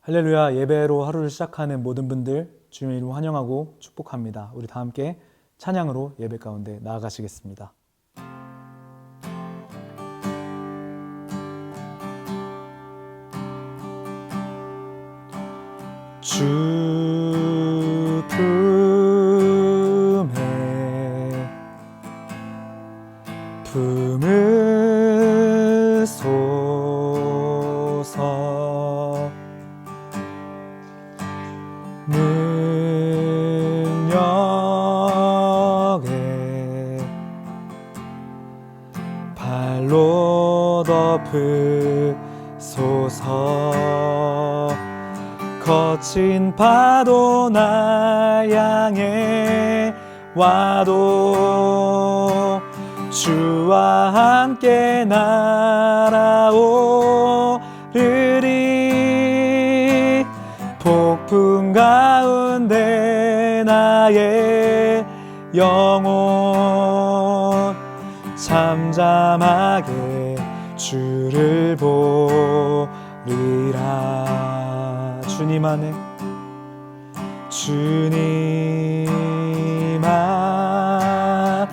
할렐루야. 예배로 하루를 시작하는 모든 분들 주님의 이름 환영하고 축복합니다. 우리 다 함께 찬양으로 예배 가운데 나아가시겠습니다. 주 품에 품으소서. 능력에 발로 덮으소서. 거친 파도 날 향해 와도 주와 함께 날아오르리. 폭풍 가운데 나의 영혼 잠잠하게 주를 보리라. 주님 안에 나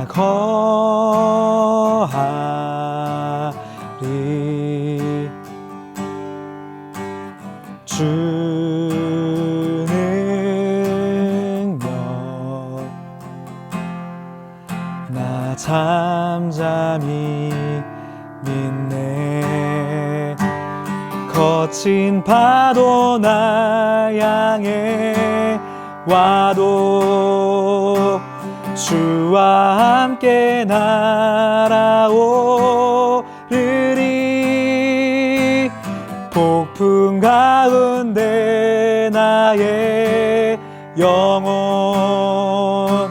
거하리. 주 능력 나 잠잠히 믿네. 거친 파도 날 향해 와도 주와 함께 날아오르리. 폭풍 가운데 나의 영혼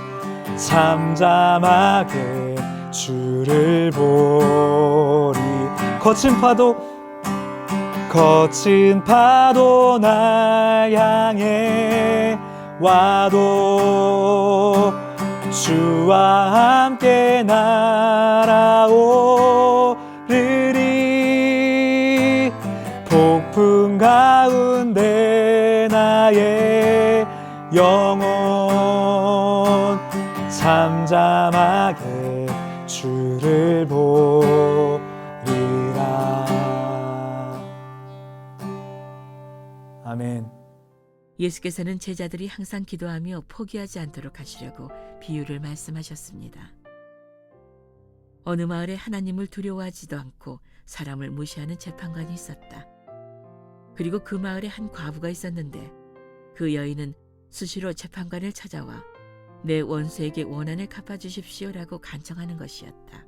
잠잠하게 주를 보리. 거친 파도 날 향해 와도 주와 함께 날아오르리. 폭풍 가운데 나의 영혼 잠잠하게 주를 보리라. 아멘. 예수께서는 제자들이 항상 기도하며 포기하지 않도록 하시려고 비유를 말씀하셨습니다. 어느 마을에 하나님을 두려워하지도 않고 사람을 무시하는 재판관이 있었다. 그리고 그 마을에 한 과부가 있었는데 그 여인은 수시로 재판관을 찾아와 내 원수에게 원한을 갚아주십시오라고 간청하는 것이었다.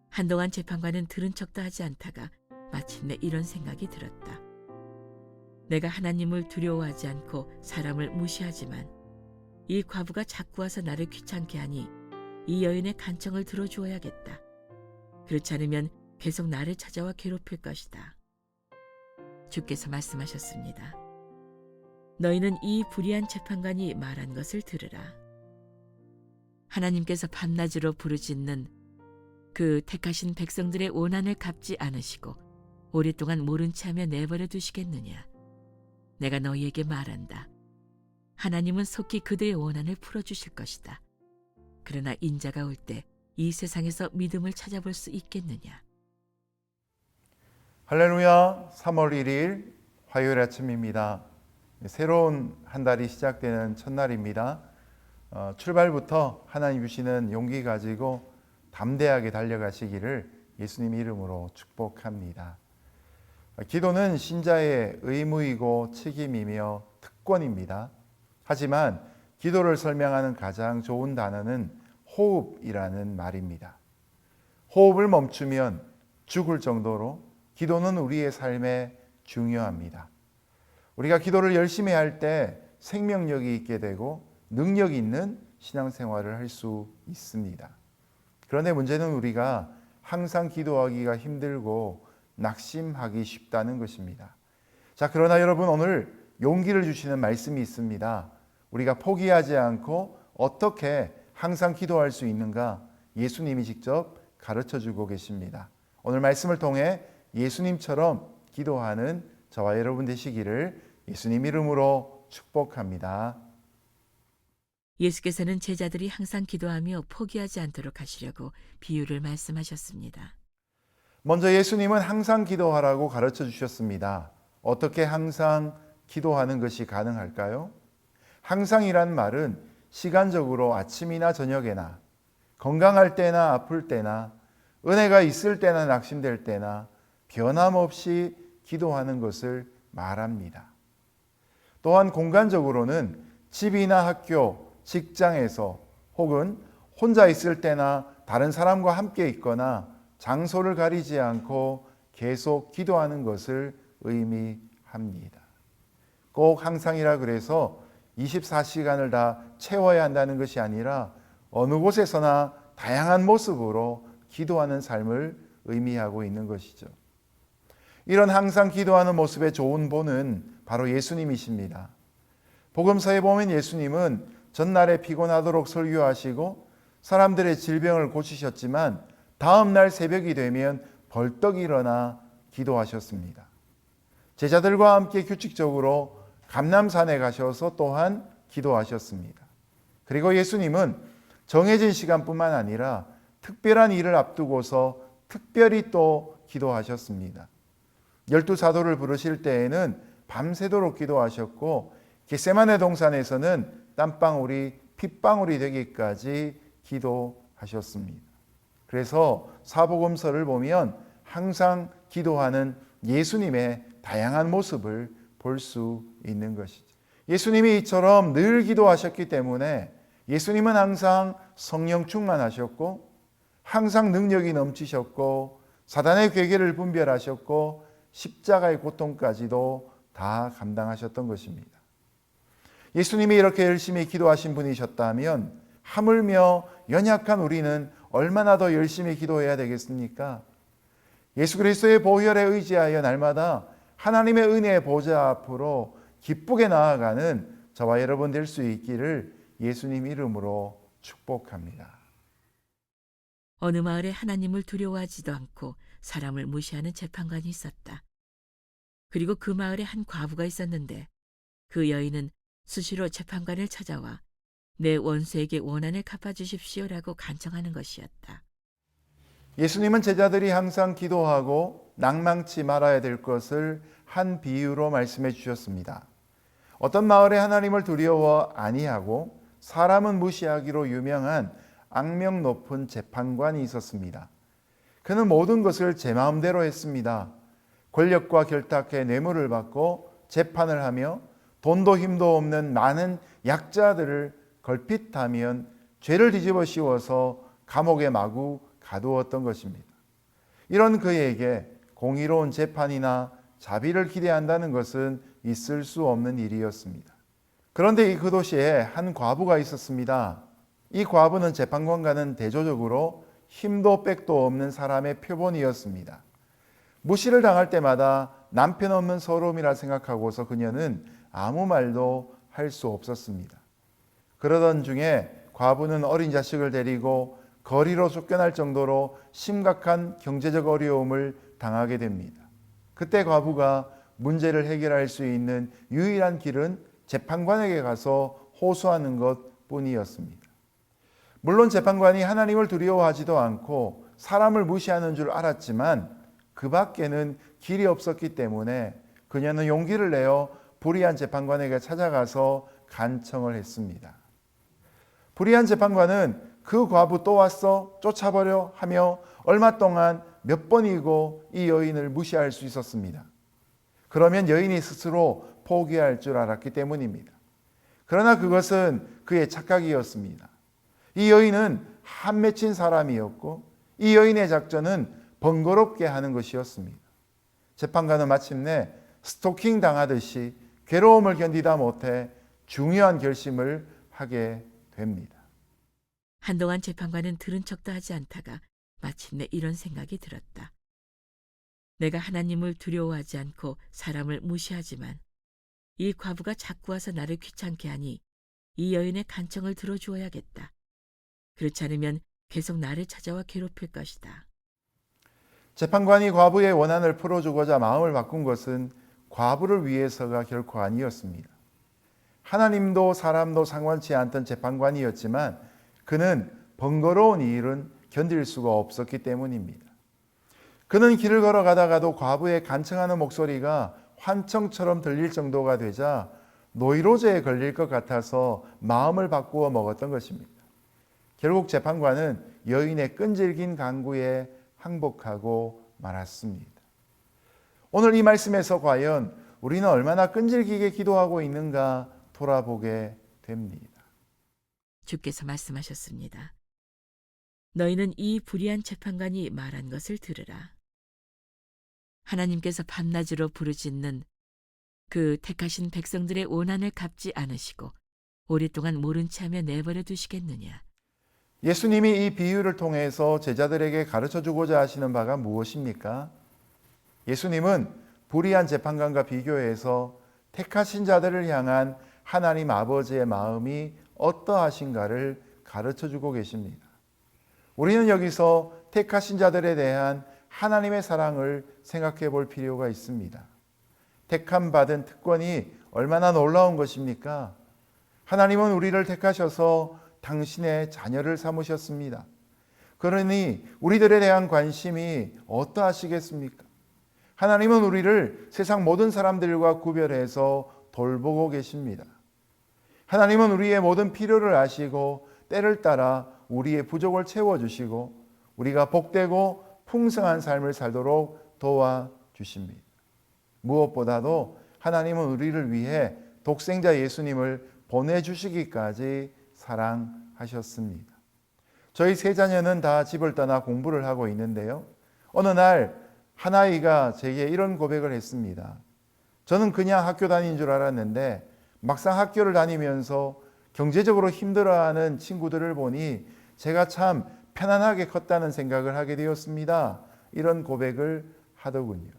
한동안 재판관은 들은 척도 하지 않다가 마침내 이런 생각이 들었다. 내가 하나님을 두려워하지 않고 사람을 무시하지만 이 과부가 자꾸 와서 나를 귀찮게 하니 이 여인의 간청을 들어주어야겠다. 그렇지 않으면 계속 나를 찾아와 괴롭힐 것이다. 주께서 말씀하셨습니다. 너희는 이 불의한 재판관이 말한 것을 들으라. 하나님께서 밤낮으로 부르짖는 그 택하신 백성들의 원한을 갚지 않으시고 오랫동안 모른 채 하며 내버려 두시겠느냐. 내가 너희에게 말한다. 하나님은 속히 그들의 원한을 풀어주실 것이다. 그러나 인자가 올 때 이 세상에서 믿음을 찾아볼 수 있겠느냐. 할렐루야. 3월 1일 화요일 아침입니다. 새로운 한 달이 시작되는 첫날입니다. 출발부터 하나님 주시는 용기 가지고 담대하게 달려가시기를 예수님 이름으로 축복합니다. 기도는 신자의 의무이고 책임이며 특권입니다. 하지만 기도를 설명하는 가장 좋은 단어는 호흡이라는 말입니다. 호흡을 멈추면 죽을 정도로 기도는 우리의 삶에 중요합니다. 우리가 기도를 열심히 할 때 생명력이 있게 되고 능력 있는 신앙생활을 할 수 있습니다. 그런데 문제는 우리가 항상 기도하기가 힘들고 낙심하기 쉽다는 것입니다. 자, 그러나 여러분, 오늘 용기를 주시는 말씀이 있습니다. 우리가 포기하지 않고 어떻게 항상 기도할 수 있는가 예수님이 직접 가르쳐 주고 계십니다. 오늘 말씀을 통해 예수님처럼 기도하는 저와 여러분 되시기를 예수님 이름으로 축복합니다. 예수께서는 제자들이 항상 기도하며 포기하지 않도록 하시려고 비유를 말씀하셨습니다. 먼저 예수님은 항상 기도하라고 가르쳐 주셨습니다. 어떻게 항상 기도하는 것이 가능할까요? 항상이란 말은 시간적으로 아침이나 저녁에나, 건강할 때나 아플 때나, 은혜가 있을 때나 낙심될 때나 변함없이 기도하는 것을 말합니다. 또한 공간적으로는 집이나 학교, 직장에서 혹은 혼자 있을 때나 다른 사람과 함께 있거나 장소를 가리지 않고 계속 기도하는 것을 의미합니다. 꼭 항상이라 그래서 24시간을 다 채워야 한다는 것이 아니라 어느 곳에서나 다양한 모습으로 기도하는 삶을 의미하고 있는 것이죠. 이런 항상 기도하는 모습의 좋은 본은 바로 예수님이십니다. 복음서에 보면 예수님은 전날에 피곤하도록 설교하시고 사람들의 질병을 고치셨지만 다음 날 새벽이 되면 벌떡 일어나 기도하셨습니다. 제자들과 함께 규칙적으로 감람산에 가셔서 또한 기도하셨습니다. 그리고 예수님은 정해진 시간뿐만 아니라 특별한 일을 앞두고서 특별히 또 기도하셨습니다. 12사도를 부르실 때에는 밤새도록 기도하셨고 겟세마네 동산에서는 땀방울이 핏방울이 되기까지 기도하셨습니다. 그래서 사복음서를 보면 항상 기도하는 예수님의 다양한 모습을 볼 수 있는 것이죠. 예수님이 이처럼 늘 기도하셨기 때문에 예수님은 항상 성령 충만하셨고 항상 능력이 넘치셨고 사단의 괴계를 분별하셨고 십자가의 고통까지도 다 감당하셨던 것입니다. 예수님이 이렇게 열심히 기도하신 분이셨다면 하물며 연약한 우리는 얼마나 더 열심히 기도해야 되겠습니까? 예수 그리스도의 보혈에 의지하여 날마다 하나님의 은혜의 보좌 앞으로 기쁘게 나아가는 저와 여러분 될 수 있기를 예수님 이름으로 축복합니다. 어느 마을에 하나님을 두려워하지도 않고 사람을 무시하는 재판관이 있었다. 그리고 그 마을에 한 과부가 있었는데 그 여인은 수시로 재판관을 찾아와 내 원수에게 원한을 갚아주십시오라고 간청하는 것이었다. 예수님은 제자들이 항상 기도하고 낭망치 말아야 될 것을 한 비유로 말씀해 주셨습니다. 어떤 마을에 하나님을 두려워 아니하고 사람은 무시하기로 유명한 악명 높은 재판관이 있었습니다. 그는 모든 것을 제 마음대로 했습니다. 권력과 결탁해 뇌물을 받고 재판을 하며 돈도 힘도 없는 많은 약자들을 걸핏하면 죄를 뒤집어 씌워서 감옥에 마구 가두었던 것입니다. 이런 그에게 공의로운 재판이나 자비를 기대한다는 것은 있을 수 없는 일이었습니다. 그런데 그 도시에 한 과부가 있었습니다. 이 과부는 재판관과는 대조적으로 힘도 빽도 없는 사람의 표본이었습니다. 무시를 당할 때마다 남편 없는 서러움이라 생각하고서 그녀는 아무 말도 할 수 없었습니다. 그러던 중에 과부는 어린 자식을 데리고 거리로 쫓겨날 정도로 심각한 경제적 어려움을 당하게 됩니다. 그때 과부가 문제를 해결할 수 있는 유일한 길은 재판관에게 가서 호소하는 것 뿐이었습니다. 물론 재판관이 하나님을 두려워하지도 않고 사람을 무시하는 줄 알았지만 그 밖에는 길이 없었기 때문에 그녀는 용기를 내어 불의한 재판관에게 찾아가서 간청을 했습니다. 불의한 재판관은 그 과부 또 왔어? 쫓아버려? 하며 얼마 동안 몇 번이고 이 여인을 무시할 수 있었습니다. 그러면 여인이 스스로 포기할 줄 알았기 때문입니다. 그러나 그것은 그의 착각이었습니다. 이 여인은 한 맺힌 사람이었고 이 여인의 작전은 번거롭게 하는 것이었습니다. 재판관은 마침내 스토킹 당하듯이 괴로움을 견디다 못해 중요한 결심을 하게 됩니다. 한동안 재판관은 들은 척도 하지 않다가 마침내 이런 생각이 들었다. 내가 하나님을 두려워하지 않고 사람을 무시하지만 이 과부가 자꾸 와서 나를 귀찮게 하니 이 여인의 간청을 들어주어야겠다. 그렇지 않으면 계속 나를 찾아와 괴롭힐 것이다. 재판관이 과부의 원한을 풀어주고자 마음을 바꾼 것은 과부를 위해서가 결코 아니었습니다. 하나님도 사람도 상관치 않던 재판관이었지만 그는 번거로운 이 일은 견딜 수가 없었기 때문입니다. 그는 길을 걸어가다가도 과부의 간청하는 목소리가 환청처럼 들릴 정도가 되자 노이로제에 걸릴 것 같아서 마음을 바꾸어 먹었던 것입니다. 결국 재판관은 여인의 끈질긴 강구에 항복하고 말았습니다. 오늘 이 말씀에서 과연 우리는 얼마나 끈질기게 기도하고 있는가 돌아보게 됩니다. 주께서 말씀하셨습니다. 너희는 이 불의한 재판관이 말한 것을 들으라. 하나님께서 밤낮으로 부르짖는 그 택하신 백성들의 원한을 갚지 않으시고 오랫동안 모른 채 하며 내버려 두시겠느냐. 예수님이 이 비유를 통해서 제자들에게 가르쳐주고자 하시는 바가 무엇입니까? 예수님은 불의한 재판관과 비교해서 택하신 자들을 향한 하나님 아버지의 마음이 어떠하신가를 가르쳐주고 계십니다. 우리는 여기서 택하신 자들에 대한 하나님의 사랑을 생각해 볼 필요가 있습니다. 택함 받은 특권이 얼마나 놀라운 것입니까? 하나님은 우리를 택하셔서 당신의 자녀를 삼으셨습니다. 그러니 우리들에 대한 관심이 어떠하시겠습니까? 하나님은 우리를 세상 모든 사람들과 구별해서 돌보고 계십니다. 하나님은 우리의 모든 필요를 아시고 때를 따라 우리의 부족을 채워주시고 우리가 복되고 풍성한 삶을 살도록 도와주십니다. 무엇보다도 하나님은 우리를 위해 독생자 예수님을 보내주시기까지 사랑하셨습니다. 저희 세 자녀는 다 집을 떠나 공부를 하고 있는데요. 어느 날 한 아이가 제게 이런 고백을 했습니다. 저는 그냥 학교 다닌 줄 알았는데 막상 학교를 다니면서 경제적으로 힘들어하는 친구들을 보니 제가 참 편안하게 컸다는 생각을 하게 되었습니다. 이런 고백을 하더군요.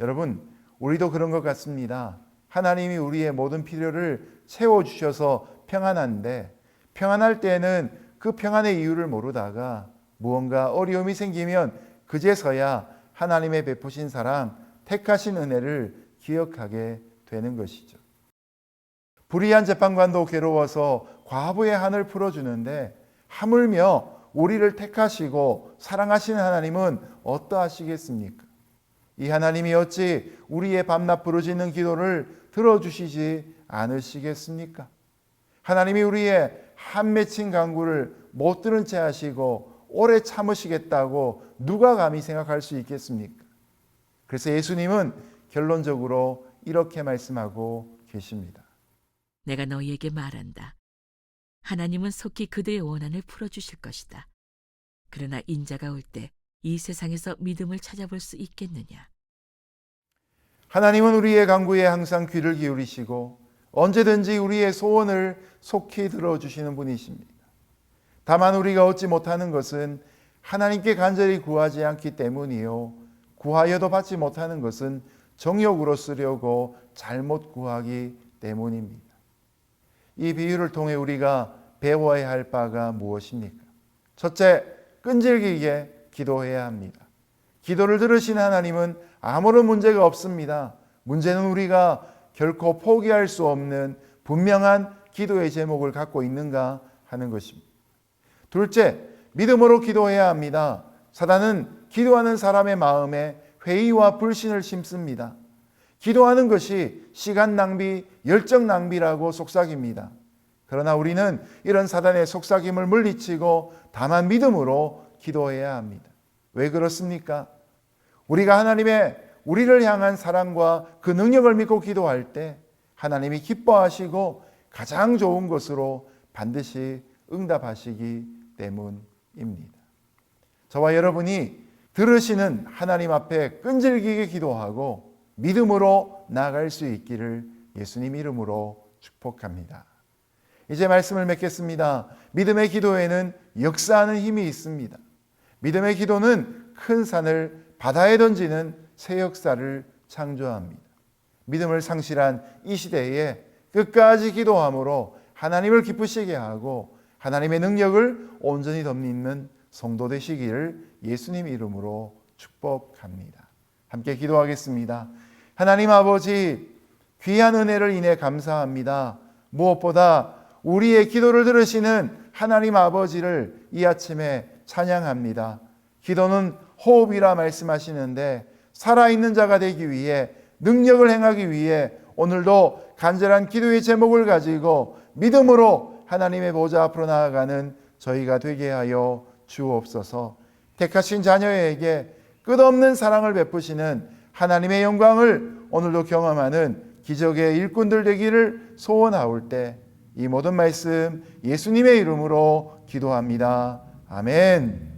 여러분, 우리도 그런 것 같습니다. 하나님이 우리의 모든 필요를 채워주셔서 평안한데 평안할 때는 그 평안의 이유를 모르다가 무언가 어려움이 생기면 그제서야 하나님의 베푸신 사랑, 택하신 은혜를 기억하게 되는 것이죠. 불의한 재판관도 괴로워서 과부의 한을 풀어주는데 하물며 우리를 택하시고 사랑하시는 하나님은 어떠하시겠습니까? 이 하나님이 어찌 우리의 밤낮 부르짖는 기도를 들어주시지 않으시겠습니까? 하나님이 우리의 한 맺힌 간구를 못 들은 채 하시고 오래 참으시겠다고 누가 감히 생각할 수 있겠습니까? 그래서 예수님은 결론적으로 이렇게 말씀하고 계십니다. 내가 너희에게 말한다. 하나님은 속히 그들의 원한을 풀어주실 것이다. 그러나 인자가 올 때 이 세상에서 믿음을 찾아볼 수 있겠느냐. 하나님은 우리의 간구에 항상 귀를 기울이시고 언제든지 우리의 소원을 속히 들어주시는 분이십니다. 다만 우리가 얻지 못하는 것은 하나님께 간절히 구하지 않기 때문이요, 구하여도 받지 못하는 것은 정욕으로 쓰려고 잘못 구하기 때문입니다. 이 비유를 통해 우리가 배워야 할 바가 무엇입니까? 첫째, 끈질기게 기도해야 합니다. 기도를 들으신 하나님은 아무런 문제가 없습니다. 문제는 우리가 결코 포기할 수 없는 분명한 기도의 제목을 갖고 있는가 하는 것입니다. 둘째, 믿음으로 기도해야 합니다. 사단은 기도하는 사람의 마음에 회의와 불신을 심습니다. 기도하는 것이 시간 낭비, 열정 낭비라고 속삭입니다. 그러나 우리는 이런 사단의 속삭임을 물리치고 다만 믿음으로 기도해야 합니다. 왜 그렇습니까? 우리가 하나님의 우리를 향한 사랑과 그 능력을 믿고 기도할 때 하나님이 기뻐하시고 가장 좋은 것으로 반드시 응답하시기 때문입니다. 저와 여러분이 들으시는 하나님 앞에 끈질기게 기도하고 믿음으로 나아갈 수 있기를 예수님 이름으로 축복합니다. 이제 말씀을 맺겠습니다. 믿음의 기도에는 역사하는 힘이 있습니다. 믿음의 기도는 큰 산을 바다에 던지는 새 역사를 창조합니다. 믿음을 상실한 이 시대에 끝까지 기도함으로 하나님을 기쁘시게 하고 하나님의 능력을 온전히 덧입는 성도 되시기를 예수님 이름으로 축복합니다. 함께 기도하겠습니다. 하나님 아버지, 귀한 은혜를 인해 감사합니다. 무엇보다 우리의 기도를 들으시는 하나님 아버지를 이 아침에 찬양합니다. 기도는 호흡이라 말씀하시는데 살아있는 자가 되기 위해, 능력을 행하기 위해 오늘도 간절한 기도의 제목을 가지고 믿음으로 하나님의 보좌 앞으로 나아가는 저희가 되게 하여 주옵소서. 택하신 자녀에게 끝없는 사랑을 베푸시는 하나님의 영광을 오늘도 경험하는 기적의 일꾼들 되기를 소원하올 때 이 모든 말씀 예수님의 이름으로 기도합니다. 아멘.